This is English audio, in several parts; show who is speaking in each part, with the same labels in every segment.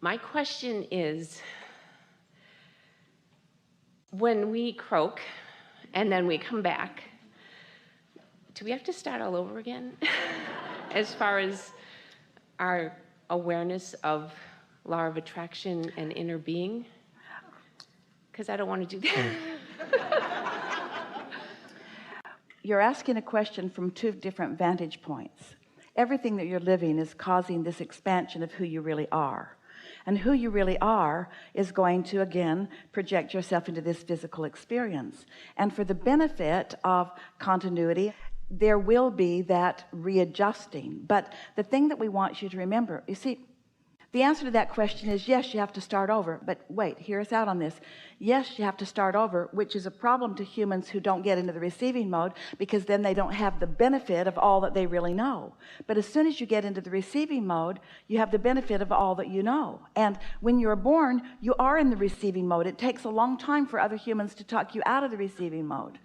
Speaker 1: My question is, when we croak and then we come back, do we have to start all over again? As far as our awareness of law of attraction and inner being? Because I don't want to do that.
Speaker 2: You're asking a question from two different vantage points. Everything that you're living is causing this expansion of who you really are. And who you really are is going to, again, project yourself into this physical experience. And for the benefit of continuity, there will be that readjusting. But the thing that we want you to remember, you see, the answer to that question is yes, you have to start over. But wait, hear us out on this. Yes, you have to start over, which is a problem to humans who don't get into the receiving mode, because then they don't have the benefit of all that they really know. But as soon as you get into the receiving mode, you have the benefit of all that you know. And when you're born, you are in the receiving mode. It takes a long time for other humans to talk you out of the receiving mode.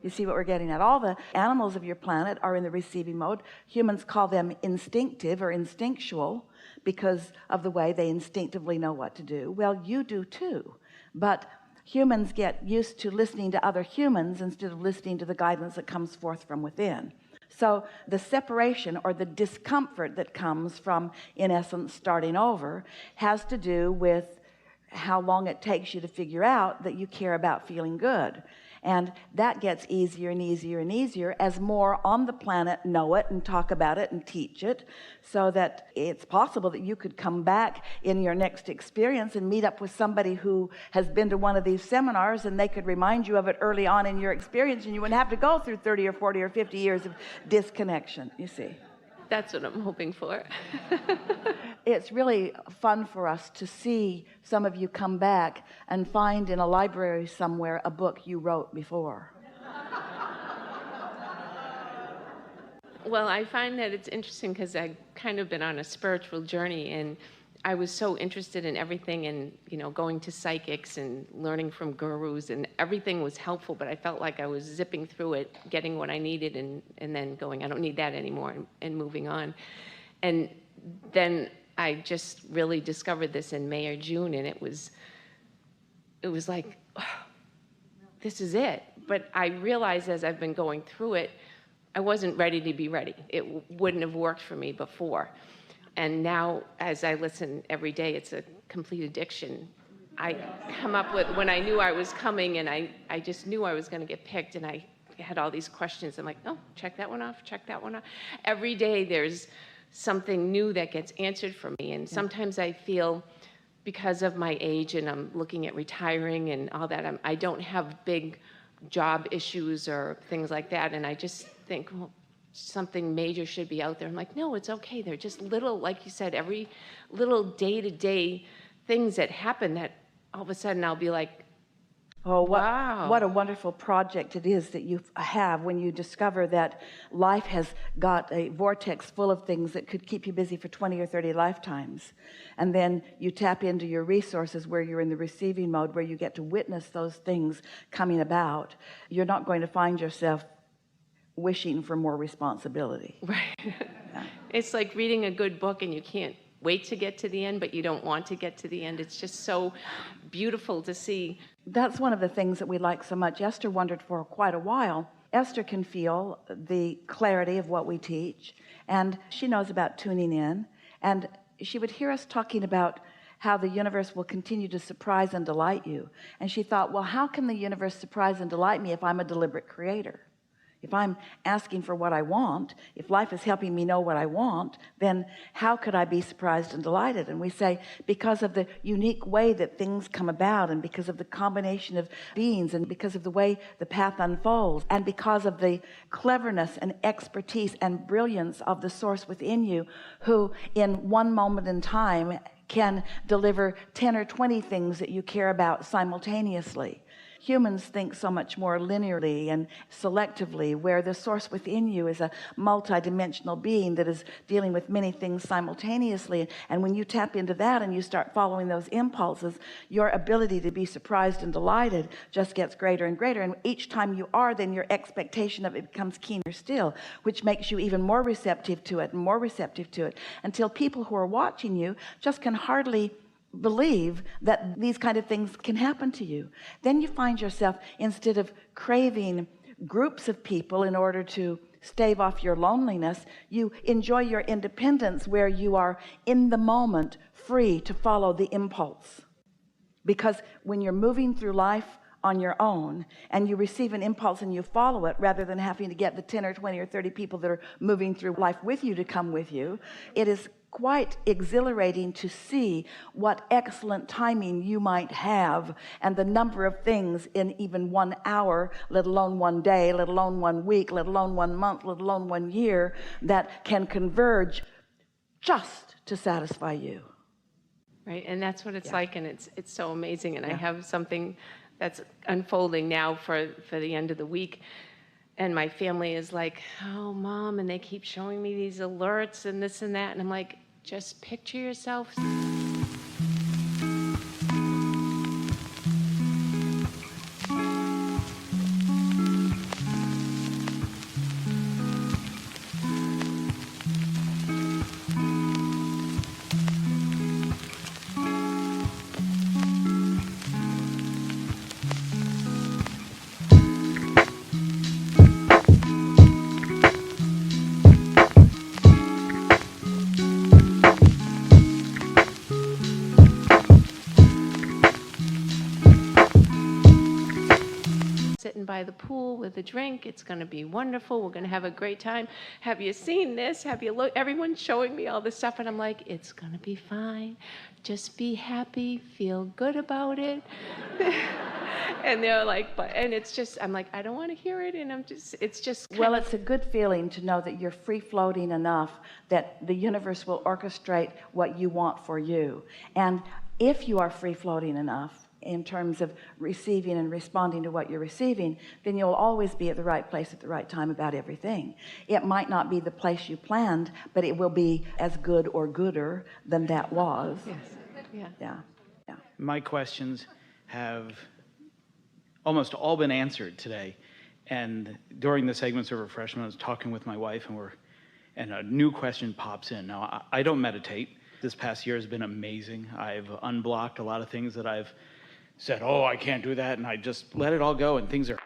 Speaker 2: You see what we're getting at? All the animals of your planet are in the receiving mode. Humans call them instinctive or instinctual because of the way they instinctively know what to do. Well, you do too. But humans get used to listening to other humans instead of listening to the guidance that comes forth from within. So the separation or the discomfort that comes from, in essence, starting over has to do with how long it takes you to figure out that you care about feeling good. And that gets easier and easier and easier as more on the planet know it and talk about it and teach it, so that it's possible that you could come back in your next experience and meet up with somebody who has been to one of these seminars, and they could remind you of it early on in your experience, and you wouldn't have to go through 30 or 40 or 50 years of disconnection, you see.
Speaker 1: That's what I'm hoping for.
Speaker 2: It's really fun for us to see some of you come back and find in a library somewhere a book you wrote before.
Speaker 1: Well, I find that it's interesting because I've kind of been on a spiritual journey, and I was so interested in everything, and going to psychics and learning from gurus, and everything was helpful, but I felt like I was zipping through it, getting what I needed, and then going, I don't need that anymore, and moving on. And then I just really discovered this in May or June, and it was like, oh, this is it. But I realized as I've been going through it, I wasn't ready to be ready. It wouldn't have worked for me before. And now, as I listen every day, it's a complete addiction. I come up with, when I knew I was coming, and I just knew I was going to get picked, and I had all these questions. I'm like, oh, check that one off, check that one off. Every day there's something new that gets answered for me. And sometimes I feel, because of my age, and I'm looking at retiring and all that, I don't have big job issues or things like that. And I just think, well, something major should be out there. I'm like, no, it's okay. They're just little, like you said, every little day-to-day things that happen that all of a sudden I'll be like,
Speaker 2: oh,
Speaker 1: wow.
Speaker 2: What a wonderful project it is that you have when you discover that life has got a vortex full of things that could keep you busy for 20 or 30 lifetimes. And then you tap into your resources where you're in the receiving mode, where you get to witness those things coming about. You're not going to find yourself wishing for more responsibility.
Speaker 1: Right. Yeah. It's like reading a good book, and you can't wait to get to the end, but you don't want to get to the end. It's just so beautiful to see.
Speaker 2: That's one of the things that we like so much. Esther wondered for quite a while. Esther can feel the clarity of what we teach, and she knows about tuning in, and she would hear us talking about how the universe will continue to surprise and delight you. And she thought, well, how can the universe surprise and delight me if I'm a deliberate creator? If I'm asking for what I want, if life is helping me know what I want, then how could I be surprised and delighted? And we say, because of the unique way that things come about, and because of the combination of beings, and because of the way the path unfolds, and because of the cleverness and expertise and brilliance of the source within you, who in one moment in time can deliver 10 or 20 things that you care about simultaneously. Humans think so much more linearly and selectively, where the source within you is a multidimensional being that is dealing with many things simultaneously. And when you tap into that and you start following those impulses, your ability to be surprised and delighted just gets greater and greater. And each time you are, then your expectation of it becomes keener still, which makes you even more receptive to it and more receptive to it, until people who are watching you just can hardly believe that these kind of things can happen to you. Then you find yourself, instead of craving groups of people in order to stave off your loneliness, you enjoy your independence, where you are in the moment free to follow the impulse. Because when you're moving through life on your own and you receive an impulse and you follow it, rather than having to get the 10 or 20 or 30 people that are moving through life with you to come with you, it is quite exhilarating to see what excellent timing you might have, and the number of things in even 1 hour, let alone 1 day, let alone 1 week, let alone 1 month, let alone 1 year, that can converge just to satisfy you.
Speaker 1: Right, and that's what it's
Speaker 2: Yeah.
Speaker 1: like, and it's so amazing. And I
Speaker 2: Yeah.
Speaker 1: have something that's unfolding now for the end of the week, and my family is like, "Oh, Mom," and they keep showing me these alerts and this and that, and I'm like, just picture yourself. Sitting by the pool with a drink. It's going to be wonderful. We're going to have a great time. Have you seen this? Have you looked? Everyone's showing me all this stuff, and I'm like, it's going to be fine. Just be happy. Feel good about it. And they're like, but, and it's just, I'm like, I don't want to hear it. And it's just
Speaker 2: Well, it's a good feeling to know that you're free floating enough that the universe will orchestrate what you want for you. And if you are free floating enough in terms of receiving and responding to what you're receiving, then you'll always be at the right place at the right time about everything. It might not be the place you planned, but it will be as good or gooder than that was.
Speaker 1: Yes. Yeah.
Speaker 2: Yeah. Yeah.
Speaker 3: My questions have almost all been answered today. And during the segments of refreshment, I was talking with my wife, and a new question pops in. Now, I don't meditate. This past year has been amazing. I've unblocked a lot of things that I've said, oh, I can't do that, and I just let it all go, and things are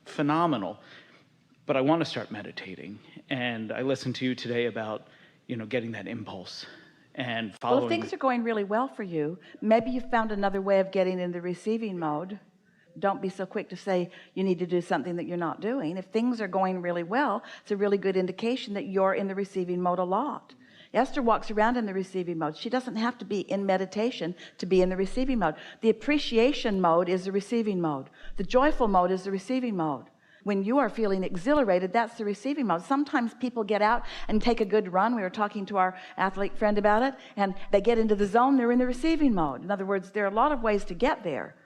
Speaker 3: phenomenal. But I want to start meditating, and I listened to you today about, getting that impulse and following.
Speaker 2: Well, if things are going really well for you, maybe you found another way of getting into receiving mode. Don't be so quick to say you need to do something that you're not doing. If things are going really well, it's a really good indication that you're in the receiving mode a lot. Esther walks around in the receiving mode. She doesn't have to be in meditation to be in the receiving mode. The appreciation mode is the receiving mode. The joyful mode is the receiving mode. When you are feeling exhilarated, that's the receiving mode. Sometimes people get out and take a good run. We were talking to our athlete friend about it, and they get into the zone, they're in the receiving mode. In other words, there are a lot of ways to get there.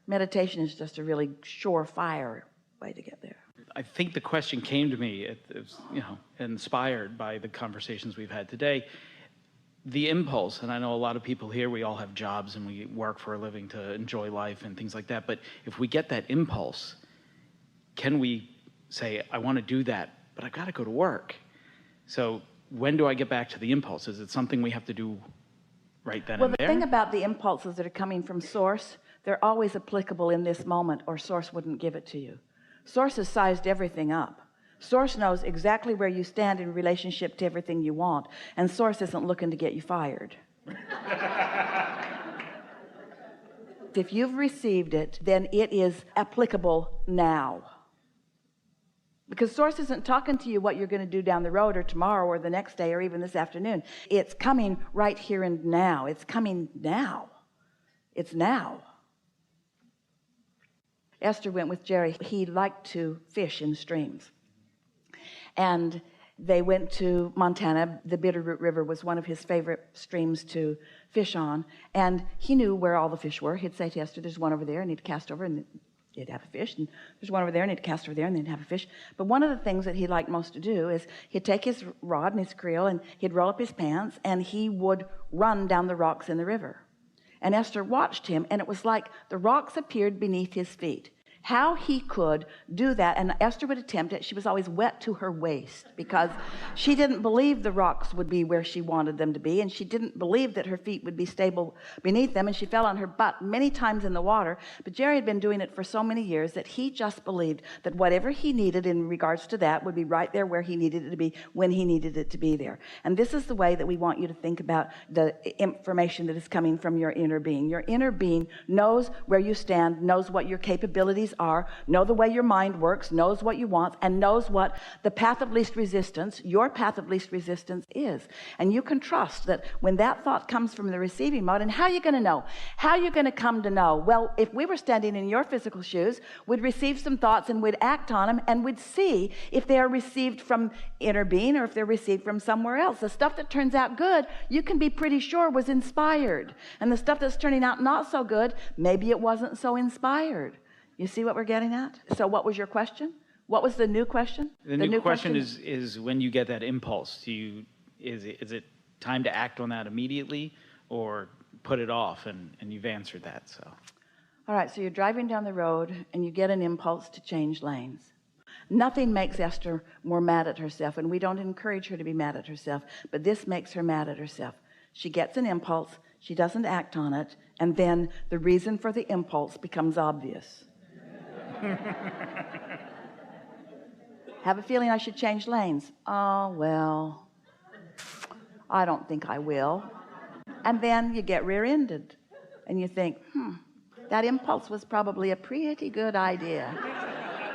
Speaker 2: Meditation is just a really surefire way to get there.
Speaker 3: I think the question came to me, it was, inspired by the conversations we've had today. The impulse, and I know a lot of people here, we all have jobs and we work for a living to enjoy life and things like that, but if we get that impulse, can we say, I want to do that, but I've got to go to work? So when do I get back to the impulse? Is it something we have to do right then and there?
Speaker 2: Well, the thing about the impulses that are coming from Source, they're always applicable in this moment, or Source wouldn't give it to you. Source has sized everything up. Source knows exactly where you stand in relationship to everything you want, and Source isn't looking to get you fired. If you've received it, then it is applicable now. Because Source isn't talking to you what you're going to do down the road or tomorrow or the next day or even this afternoon. It's coming right here and now. It's coming now. It's now. Esther went with Jerry. He liked to fish in streams. And they went to Montana. The Bitterroot River was one of his favorite streams to fish on. And he knew where all the fish were. He'd say to Esther, there's one over there, and he'd cast over, and he'd have a fish. And there's one over there, and he'd cast over there, and then have a fish. But one of the things that he liked most to do is he'd take his rod and his creel, and he'd roll up his pants, and he would run down the rocks in the river. And Esther watched him, and it was like the rocks appeared beneath his feet. How he could do that, and Esther would attempt it. She was always wet to her waist because she didn't believe the rocks would be where she wanted them to be, and she didn't believe that her feet would be stable beneath them, and she fell on her butt many times in the water. But Jerry had been doing it for so many years that he just believed that whatever he needed in regards to that would be right there where he needed it to be when he needed it to be there. And this is the way that we want you to think about the information that is coming from your inner being. Your inner being knows where you stand, knows what your capabilities are, know the way your mind works, knows what you want, and knows what the path of least resistance, your path of least resistance is. And you can trust that when that thought comes from the receiving mode. And how are you going to know? How are you going to come to know? Well, if we were standing in your physical shoes, we'd receive some thoughts and we'd act on them, and we'd see if they are received from inner being or if they're received from somewhere else. The stuff that turns out good, you can be pretty sure was inspired. And the stuff that's turning out not so good, maybe it wasn't so inspired. You see what we're getting at? So what was your question? What was the new question?
Speaker 3: The new question is when you get that impulse, is it time to act on that immediately or put it off? And you've answered that. So.
Speaker 2: All right, so you're driving down the road and you get an impulse to change lanes. Nothing makes Esther more mad at herself, and we don't encourage her to be mad at herself, but this makes her mad at herself. She gets an impulse, she doesn't act on it, and then the reason for the impulse becomes obvious. Have a feeling I should change lanes. Oh, well, I don't think I will. And then you get rear-ended and you think, that impulse was probably a pretty good idea.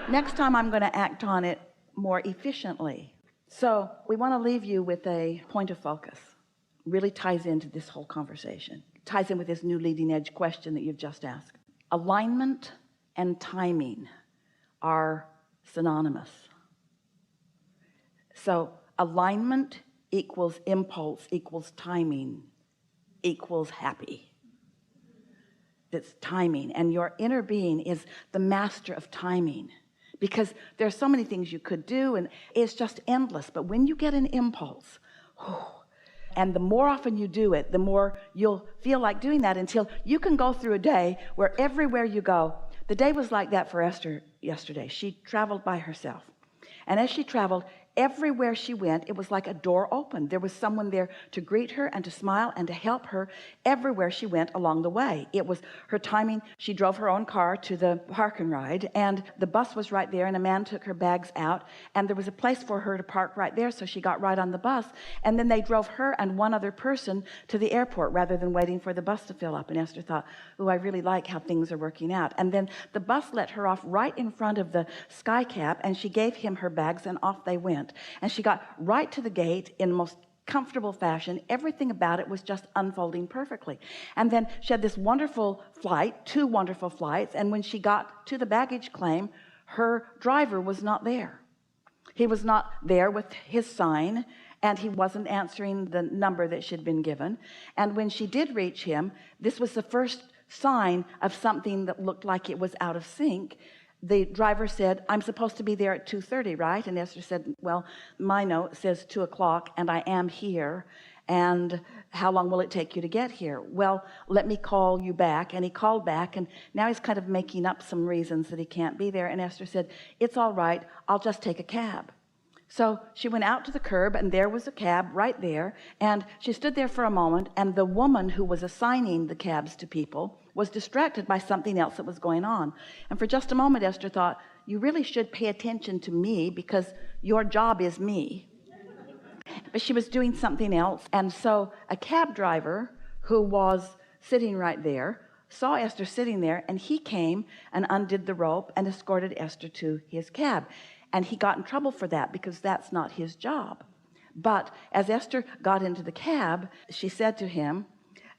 Speaker 2: Next time I'm going to act on it more efficiently. So we want to leave you with a point of focus. Really ties into this whole conversation. Ties in with this new leading edge question that you've just asked. Alignment and timing are synonymous. So alignment equals impulse equals timing equals happy. That's timing, and your inner being is the master of timing, because there's so many things you could do and it's just endless. But when you get an impulse, and the more often you do it, the more you'll feel like doing that, until you can go through a day where everywhere you go. The day was like that for Esther yesterday. She traveled by herself. And as she traveled, everywhere she went, it was like a door opened. There was someone there to greet her and to smile and to help her everywhere she went along the way. It was her timing. She drove her own car to the park and ride, and the bus was right there, and a man took her bags out, and there was a place for her to park right there, so she got right on the bus. And then they drove her and one other person to the airport rather than waiting for the bus to fill up. And Esther thought, oh, I really like how things are working out. And then the bus let her off right in front of the sky cap, and she gave him her bags, and off they went. And she got right to the gate in the most comfortable fashion. Everything about it was just unfolding perfectly. And then she had this wonderful flight, 2 wonderful flights. And when she got to the baggage claim, her driver was not there. He was not there with his sign, and he wasn't answering the number that she'd been given. And when she did reach him, this was the first sign of something that looked like it was out of sync. The driver said, I'm supposed to be there at 2:30, right? And Esther said, well, my note says 2 o'clock, and I am here. And how long will it take you to get here? Well, let me call you back. And he called back, and now he's kind of making up some reasons that he can't be there. And Esther said, it's all right, I'll just take a cab. So she went out to the curb, and there was a cab right there. And she stood there for a moment, and the woman who was assigning the cabs to people was distracted by something else that was going on. And for just a moment, Esther thought, you really should pay attention to me, because your job is me. But she was doing something else. And so a cab driver who was sitting right there, saw Esther sitting there, and he came and undid the rope and escorted Esther to his cab. And he got in trouble for that because that's not his job. But as Esther got into the cab, she said to him,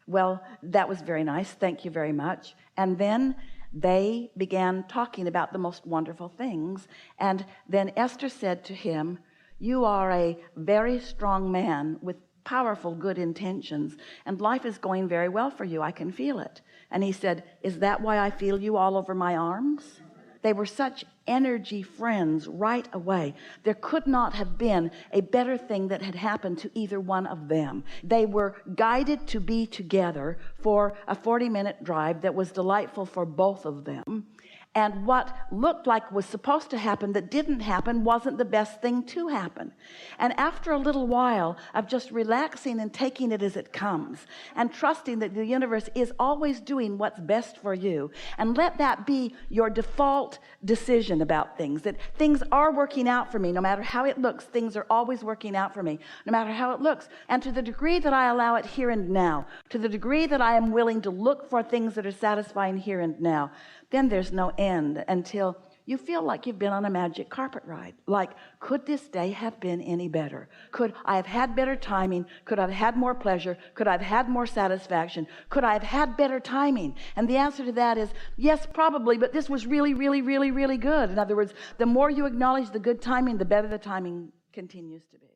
Speaker 2: well, that was very nice, thank you very much. And then they began talking about the most wonderful things. And then Esther said to him, you are a very strong man with powerful good intentions, and life is going very well for you. I can feel it. And he said, is that why I feel you all over my arms? They were such energy friends right away. There could not have been a better thing that had happened to either one of them. They were guided to be together for a 40-minute drive that was delightful for both of them. And what looked like was supposed to happen that didn't happen wasn't the best thing to happen. And after a little while of just relaxing and taking it as it comes and trusting that the universe is always doing what's best for you, and let that be your default decision about things, that things are working out for me. No matter how it looks, things are always working out for me, no matter how it looks. And to the degree that I allow it here and now, to the degree that I am willing to look for things that are satisfying here and now, then there's no end until you feel like you've been on a magic carpet ride. Like, could this day have been any better? Could I have had better timing? Could I have had more pleasure? Could I have had more satisfaction? Could I have had better timing? And the answer to that is yes, probably, but this was really, really, really, really good. In other words, the more you acknowledge the good timing, the better the timing continues to be.